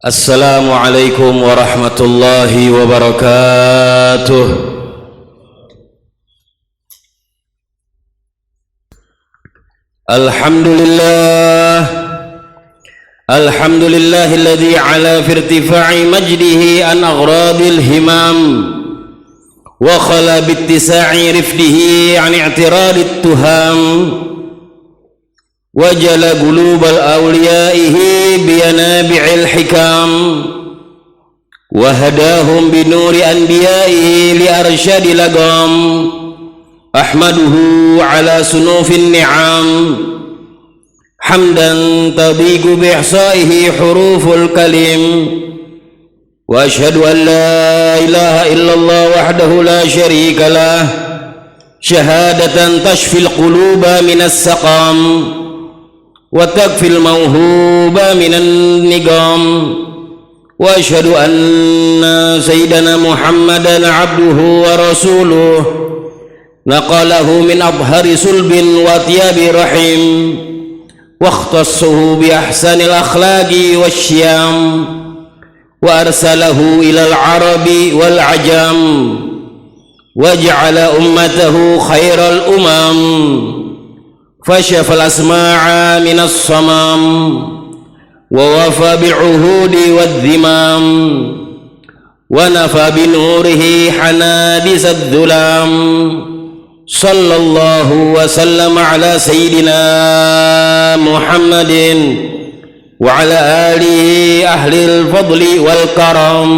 Assalamualaikum warahmatullahi wabarakatuh. Alhamdulillahilladzi ala fi irtifa'i majdihi an aghradil himam wa khala bittisa'i rifdihi an i'tiradit tuham wajala qulubal awliyaihi biyanabi'il hikam wa hadahum binuri anbiyaihi li arsyadi lagam ahmaduhu ala sunufin ni'am hamdan tadiqu bi'ihsaihi huruful kalim wa ashhadu an la ilaha illallah wahdahu la syarika lah syahadatan tashfil quluba minas saqam wa takfil mawhuba minan nigam wa ashhadu anna sayyidana Muhammadan abduhu wa rasuluh naqalahu min abhari sulbin wa tiyabi rahim wa ikhtassahu bi ahsanil akhlaqi wasyam wa arsalahu ilal arabi wal ajam wa ja'ala ummatahu khairal umam فشف الأسماع من الصمام ووفى بالعهود والذمام ونفى بنوره حنادس الظلام صلى الله وسلم على سيدنا محمد وعلى آله أهل الفضل والكرم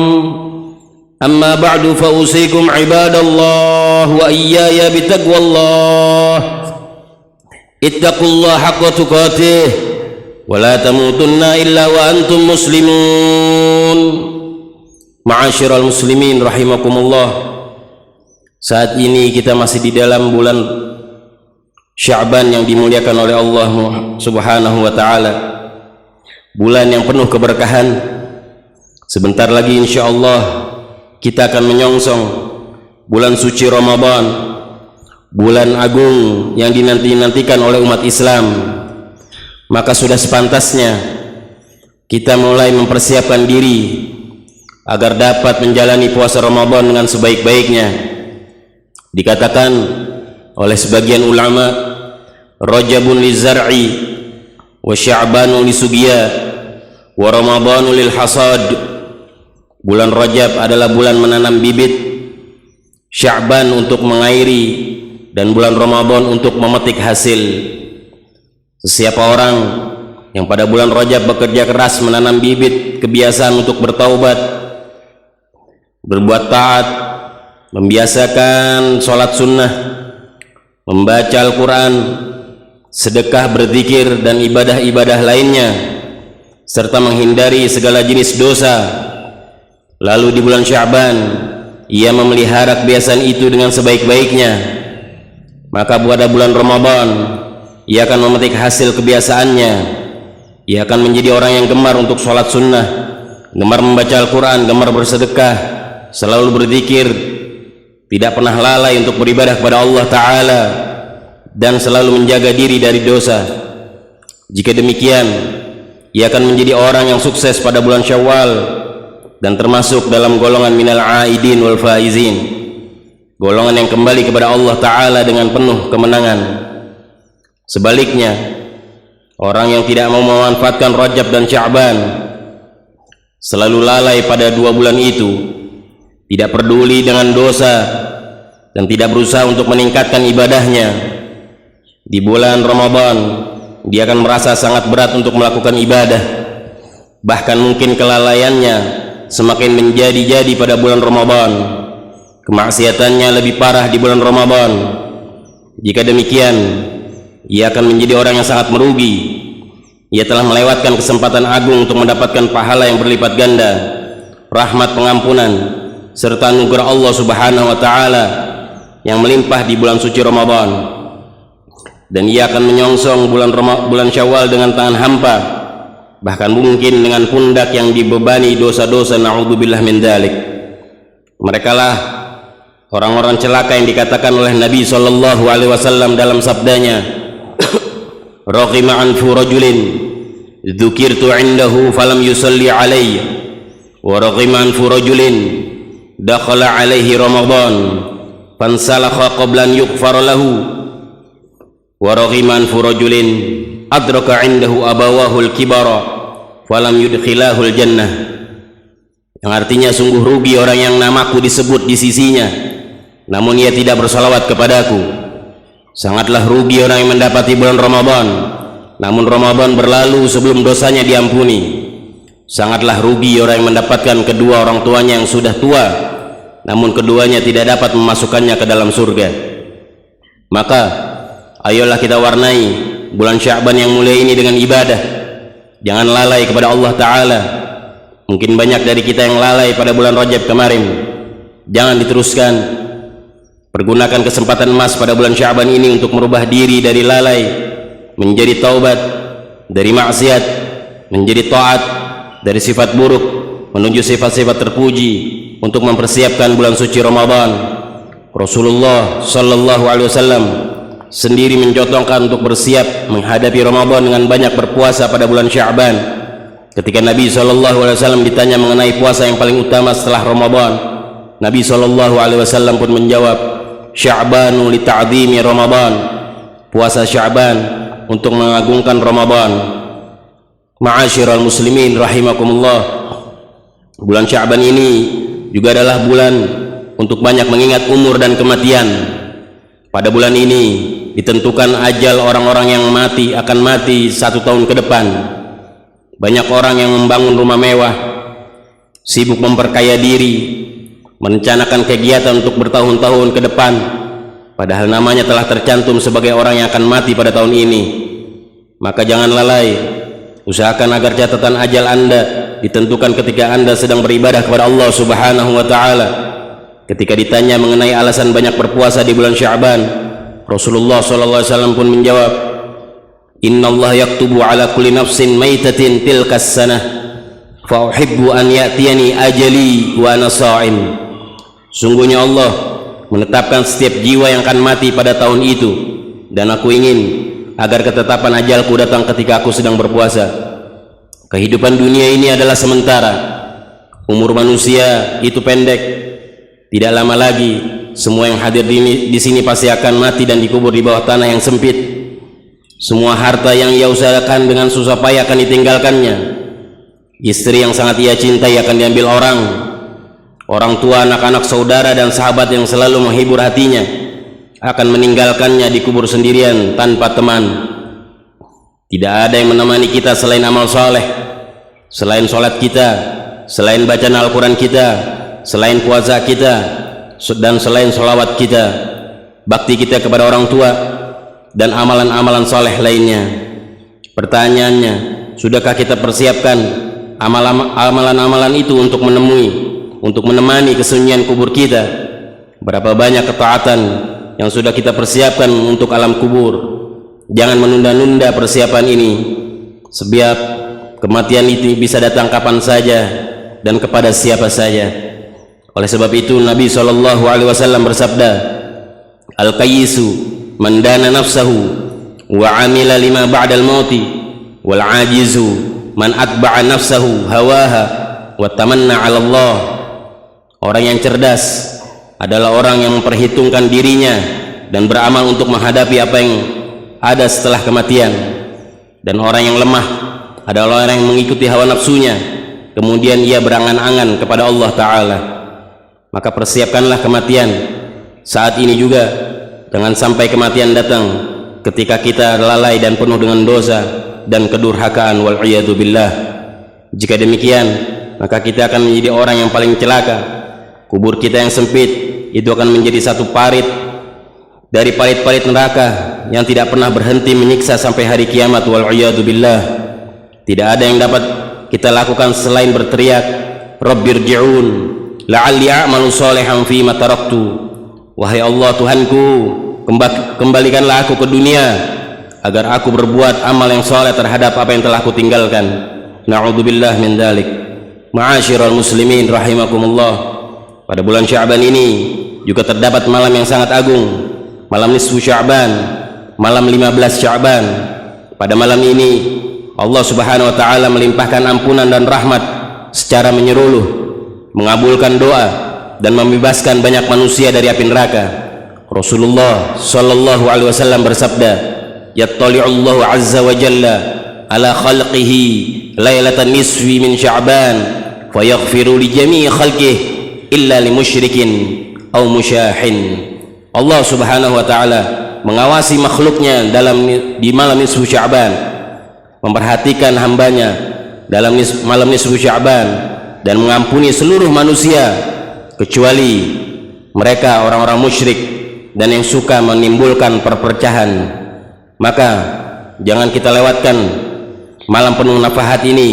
أما بعد فأوصيكم عباد الله وإياي بتقوى الله ittaqullaha haqqa tuqatih wa la tamutunna illa wa antum muslimun. Ma'asyiral muslimin rahimakumullah, saat ini kita masih di dalam bulan Sya'ban yang dimuliakan oleh Allah subhanahu wa ta'ala, bulan yang penuh keberkahan. Sebentar lagi insyaallah kita akan menyongsong bulan suci Ramadan, bulan agung yang dinanti-nantikan oleh umat Islam. Maka sudah sepantasnya kita mulai mempersiapkan diri agar dapat menjalani puasa Ramadan dengan sebaik-baiknya. Dikatakan oleh sebagian ulama, Rajabun lizar'i wa Sya'banu lisugya wa Ramadhanu lil hasad. Bulan Rajab adalah bulan menanam bibit, Sya'ban untuk mengairi, dan bulan Ramadan untuk memetik hasil. Sesiapa orang yang pada bulan Rajab bekerja keras menanam bibit kebiasaan untuk bertaubat, berbuat taat, membiasakan sholat sunnah, membaca Al-Quran, sedekah, berzikir, dan ibadah-ibadah lainnya, serta menghindari segala jenis dosa, lalu di bulan Sya'ban ia memelihara kebiasaan itu dengan sebaik-baiknya, maka pada bulan Ramadan ia akan memetik hasil kebiasaannya. Ia akan menjadi orang yang gemar untuk sholat sunnah, gemar membaca Al-Quran, gemar bersedekah, selalu berzikir, tidak pernah lalai untuk beribadah kepada Allah Ta'ala, dan selalu menjaga diri dari dosa. Jika demikian, ia akan menjadi orang yang sukses pada bulan Syawal dan termasuk dalam golongan minal aidin wal faizin, golongan yang kembali kepada Allah Ta'ala dengan penuh kemenangan. Sebaliknya, orang yang tidak mau memanfaatkan Rajab dan Sya'ban, selalu lalai pada dua bulan itu, tidak peduli dengan dosa, dan tidak berusaha untuk meningkatkan ibadahnya. Di bulan Ramadan dia akan merasa sangat berat untuk melakukan ibadah, bahkan mungkin kelalaiannya semakin menjadi-jadi pada bulan Ramadan. Kemaksiatannya lebih parah di bulan Ramadan. Jika demikian, ia akan menjadi orang yang sangat merugi. Ia telah melewatkan kesempatan agung untuk mendapatkan pahala yang berlipat ganda, rahmat pengampunan, serta anugerah Allah subhanahu wa ta'ala yang melimpah di bulan suci Ramadan. Dan ia akan menyongsong bulan Syawal dengan tangan hampa, bahkan mungkin dengan pundak yang dibebani dosa-dosa, na'udzubillah min dzalik. Merekalah orang-orang celaka yang dikatakan oleh Nabi SAW dalam sabdanya, raqima anfu rajulin dzukirtu indahu falam yusalli alayya wa raghima anfu rajulin dakhala alaihi Ramadan fansalakha qabla an yughfara lahu wa raghima anfu rajulin adraka indahu abawahu al-kibara falam yudkhilahu al-jannah, yang artinya sungguh rugi orang yang namaku disebut di sisinya namun ia tidak bersalawat kepadaku. Sangatlah rugi orang yang mendapati bulan Ramadan namun Ramadan berlalu sebelum dosanya diampuni. Sangatlah rugi orang yang mendapatkan kedua orang tuanya yang sudah tua namun keduanya tidak dapat memasukkannya ke dalam surga. Maka ayolah kita warnai bulan Sya'ban yang mulia ini dengan ibadah. Jangan lalai kepada Allah Ta'ala. Mungkin banyak dari kita yang lalai pada bulan Rajab kemarin. Jangan diteruskan. Pergunakan kesempatan emas pada bulan Sya'ban ini untuk merubah diri dari lalai menjadi taubat, dari maksiat menjadi taat, dari sifat buruk menuju sifat-sifat terpuji, untuk mempersiapkan bulan suci Ramadan. Rasulullah sallallahu alaihi wasallam sendiri mencontohkan untuk bersiap menghadapi Ramadan dengan banyak berpuasa pada bulan Sya'ban. Ketika Nabi sallallahu alaihi wasallam ditanya mengenai puasa yang paling utama setelah Ramadan, Nabi sallallahu alaihi wasallam pun menjawab, Sya'banu li ta'dhimi Ramadan. Puasa Sya'ban untuk mengagungkan Ramadan. Ma'asyiral muslimin rahimakumullah. Bulan Sya'ban ini juga adalah bulan untuk banyak mengingat umur dan kematian. Pada bulan ini ditentukan ajal orang-orang yang mati akan mati 1 tahun ke depan. Banyak orang yang membangun rumah mewah, sibuk memperkaya diri, merencanakan kegiatan untuk bertahun-tahun ke depan, padahal namanya telah tercantum sebagai orang yang akan mati pada tahun ini. Maka jangan lalai, usahakan agar catatan ajal Anda ditentukan ketika Anda sedang beribadah kepada Allah Subhanahu wa Ta'ala. Ketika ditanya mengenai alasan banyak berpuasa di bulan Sya'ban, Rasulullah SAW pun menjawab, Inna Allah yaktubu ala kulli nafsin maitatin tilkas sanah fa uhibbu an ya'tiyani ajali wa ana sha'im. Sungguhnya Allah menetapkan setiap jiwa yang akan mati pada tahun itu, dan aku ingin agar ketetapan ajalku datang ketika aku sedang berpuasa. Kehidupan dunia ini adalah sementara. Umur manusia itu pendek. Tidak lama lagi semua yang hadir di sini pasti akan mati dan dikubur di bawah tanah yang sempit. Semua harta yang ia usahakan dengan susah payah akan ditinggalkannya. Istri yang sangat ia cintai akan diambil orang. Orang tua, anak-anak, saudara dan sahabat yang selalu menghibur hatinya akan meninggalkannya dikubur sendirian tanpa teman. Tidak ada yang menemani kita selain amal soleh, selain sholat kita, selain bacaan Al-Quran kita, selain puasa kita, dan selain sholawat kita, bakti kita kepada orang tua, dan amalan-amalan soleh lainnya. Pertanyaannya, sudahkah kita persiapkan amalan-amalan itu untuk menemani kesunyian kubur kita? Berapa banyak ketaatan yang sudah kita persiapkan untuk alam kubur? Jangan menunda-nunda persiapan ini, sebab kematian itu bisa datang kapan saja dan kepada siapa saja. Oleh sebab itu Nabi SAW bersabda, Al-qayyisu man dana nafsahu wa amila lima ba'dal mauti, wal ajizu man atba'a nafsahu hawaha wa tamanna 'ala Allah. Orang yang cerdas adalah orang yang memperhitungkan dirinya dan beramal untuk menghadapi apa yang ada setelah kematian, dan orang yang lemah adalah orang yang mengikuti hawa nafsunya kemudian ia berangan-angan kepada Allah Ta'ala. Maka persiapkanlah kematian saat ini juga. Jangan sampai kematian datang ketika kita lalai dan penuh dengan dosa dan kedurhakaan, wal'iyadu billah. Jika demikian, maka kita akan menjadi orang yang paling celaka. Kubur kita yang sempit itu akan menjadi satu parit dari parit-parit neraka yang tidak pernah berhenti menyiksa sampai hari kiamat, wal'iyadu billah. Tidak ada yang dapat kita lakukan selain berteriak, Rabbirji'un la'alli a'malu shalihan fima taraktu. Wahai Allah Tuhanku, kembalikanlah aku ke dunia agar aku berbuat amal yang saleh terhadap apa yang telah aku tinggalkan. Na'udzubillah min dzalik. Ma'asyiral muslimin rahimakumullah. Pada bulan Sya'ban ini juga terdapat malam yang sangat agung, malam nisfu Sya'ban, malam 15 Sya'ban. Pada malam ini Allah Subhanahu wa taala melimpahkan ampunan dan rahmat secara menyeluruh mengabulkan doa dan membebaskan banyak manusia dari api neraka. Rasulullah sallallahu alaihi wasallam bersabda, "Yattali'ullahu azza wa jalla ala khalqihi lailatan nisfi min Sya'ban fayaghfiru li jami'i khalqihi illa li musyrikin aw musyahin." Allah Subhanahu wa taala mengawasi makhluknya di malam nisfu Sya'ban, memperhatikan hambanya dalam malam nisfu Sya'ban dan mengampuni seluruh manusia kecuali mereka orang-orang musyrik dan yang suka menimbulkan perpecahan. Maka jangan kita lewatkan malam penuh nafahat ini,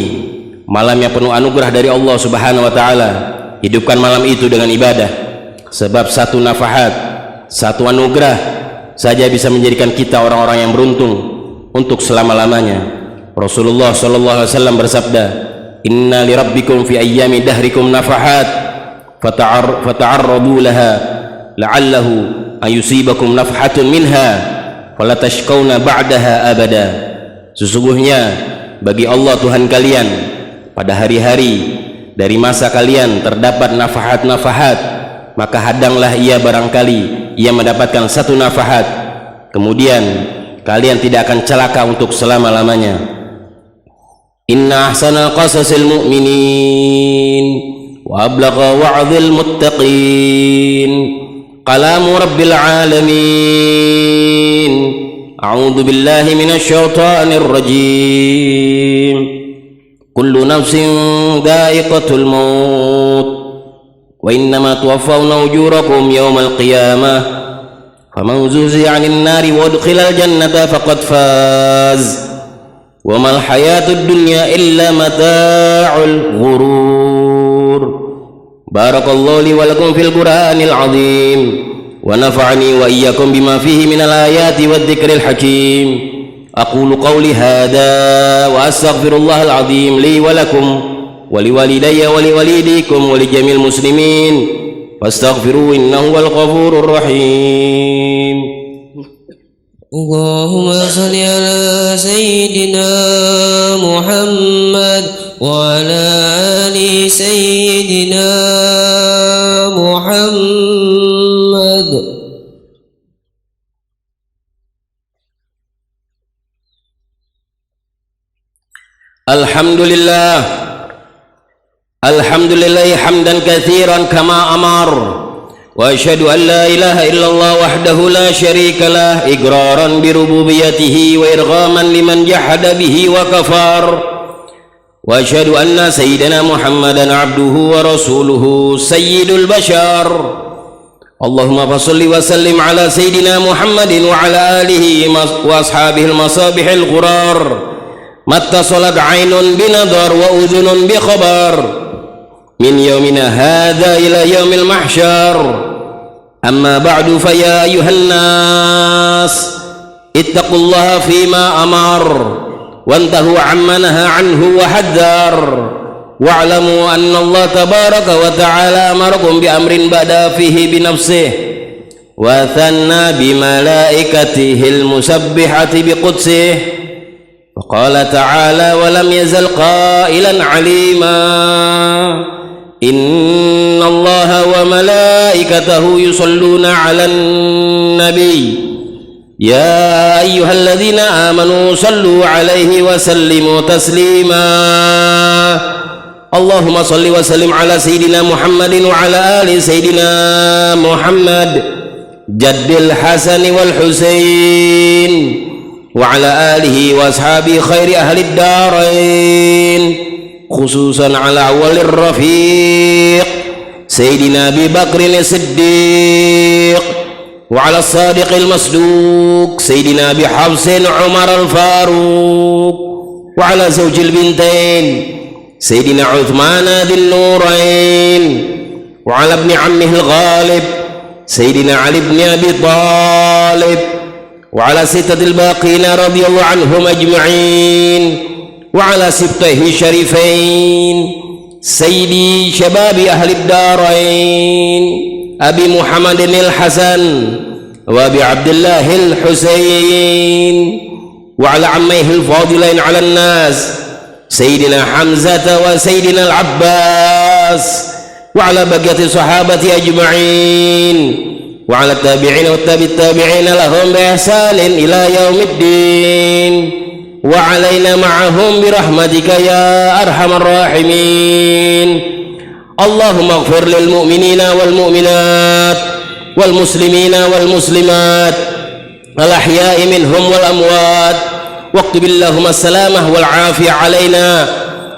malam yang penuh anugerah dari Allah Subhanahu wa taala. Hidupkan malam itu dengan ibadah, sebab satu nafahat, satu anugerah saja bisa menjadikan kita orang-orang yang beruntung untuk selama-lamanya. Rasulullah sallallahu alaihi wasallam bersabda, "Inna li rabbikum fi ayyami dahrikum nafahat fata'arradu laha la'allahu ayusibakum nafhatun minha fala tashkauna ba'daha abada." Sesungguhnya bagi Allah Tuhan kalian pada hari-hari dari masa kalian terdapat nafahat-nafahat, maka hadanglah ia barangkali ia mendapatkan satu nafahat, kemudian kalian tidak akan celaka untuk selama-lamanya. Inna ahsanal qasasil mu'minin wa ablagha wa'dhil muttaqin kalamu rabbil alamin. A'udzu billahi minasy syaithanir rajim. Kullu nafsin dha'iqatul maut wa innama tuwaffawna ujurakum yawmal qiyamah faman zuhziha 'anil nari wa udkhilal jannata faqad faz wa mal hayatud dunya illa mata'ul ghurur. Barakallahu li wa lakum fil Qur'anil 'azim wa nafa'ani wa iyyakum bima fihi minal ayati wadh-dhikril hakim. Aqulu qawli hadha wa astaghfirullahal 'azim li wa lakum wa liwalidayya wa liwalidikum wa li jamil muslimin fastaghfiruhu innahu wal ghafurur rahim. Allahumma salli ala sayyidina Muhammad wa ala ali sayyidina Muhammad. Alhamdulillah, alhamdulillah hamdan katsiran kama amar, wa asyhadu an la ilaha illallah wahdahu la syarika lah iqraran bi rububiyyatihi wa irghaman liman jahada bihi wa kafar, wa asyhadu anna sayyidina Muhammadan abduhu wa rasuluhu sayyidul bashar. Allahumma fasholli wa sallim ala sayyidina Muhammadin wa ala alihi wa ashabihi al-masabihil ghurar mattasalat aynun binadar wa udhunun bi khabar min yaumina hadha ila yaumil mahsyar. Amma ba'du, fa ya ayuhan nas ittaqullaha fima amar wantahu amma naha anhu wa haddar wa'lamu anna Allah tabaraka wa ta'ala amarakum bi amrin bada fihi bi nafsihi wa thanna bi malaikatihi al-musabbihati bi qudsihi. وقال تعالى ولم يزل قائلا عليما إن الله وملائكته يصلون على النبي يا أيها الذين آمنوا صلوا عليه وسلموا تسليما. اللهم صل وسلم على سيدنا محمد وعلى آل سيدنا محمد جد الحسن والحسين وعلى آله وأصحابه خير أهل الدارين خصوصا على أول الرفيق سيدنا أبي بكر الصديق وعلى الصادق المصدوق سيدنا أبي حفص عمر الفاروق وعلى زوج البنتين سيدنا عثمان ذي النورين وعلى ابن عمه الغالب سيدنا علي بن أبي طالب وعلى ستة الباقين رضي الله عنهم أجمعين وعلى سبطيه الشريفين سيدي شباب أهل الدارين أبي محمد الحسن وأبي عبد الله الحسين وعلى عميه الفاضلين على الناس سيدنا حمزة وسيدنا العباس وعلى بقية الصحابة أجمعين وعلى التابعين والتابع التابعين لهم بإحسان إلى يوم الدين وعلينا معهم برحمتك يا أرحم الراحمين. اللهم اغفر للمؤمنين والمؤمنات والمسلمين والمسلمات الأحياء منهم والأموات واكتب اللهم السلامة والعافية علينا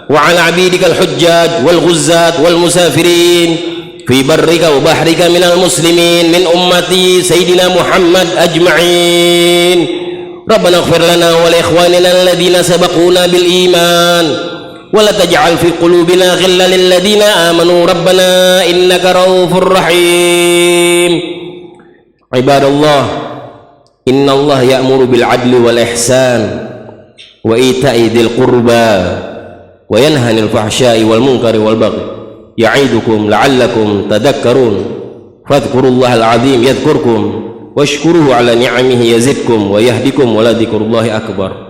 وعلى عبيدك الحجاج والغزاة والمسافرين في برك وبحرك من المسلمين من أمتي سيدنا محمد أجمعين. ربنا اغفر لنا ولإخواننا الذين سبقونا بالإيمان ولا تجعل في قلوبنا غلا للذين آمنوا ربنا إنك رؤوف رحيم. عباد الله، إن الله يأمر بالعدل والإحسان وإيتاء ذي القربى وينهى عن الفحشاء والمنكر والبغي يعظكم لعلكم تذكرون. فاذكروا الله العظيم يذكركم واشكروه على نعمه يزدكم ويهدكم ولذكر الله أكبر.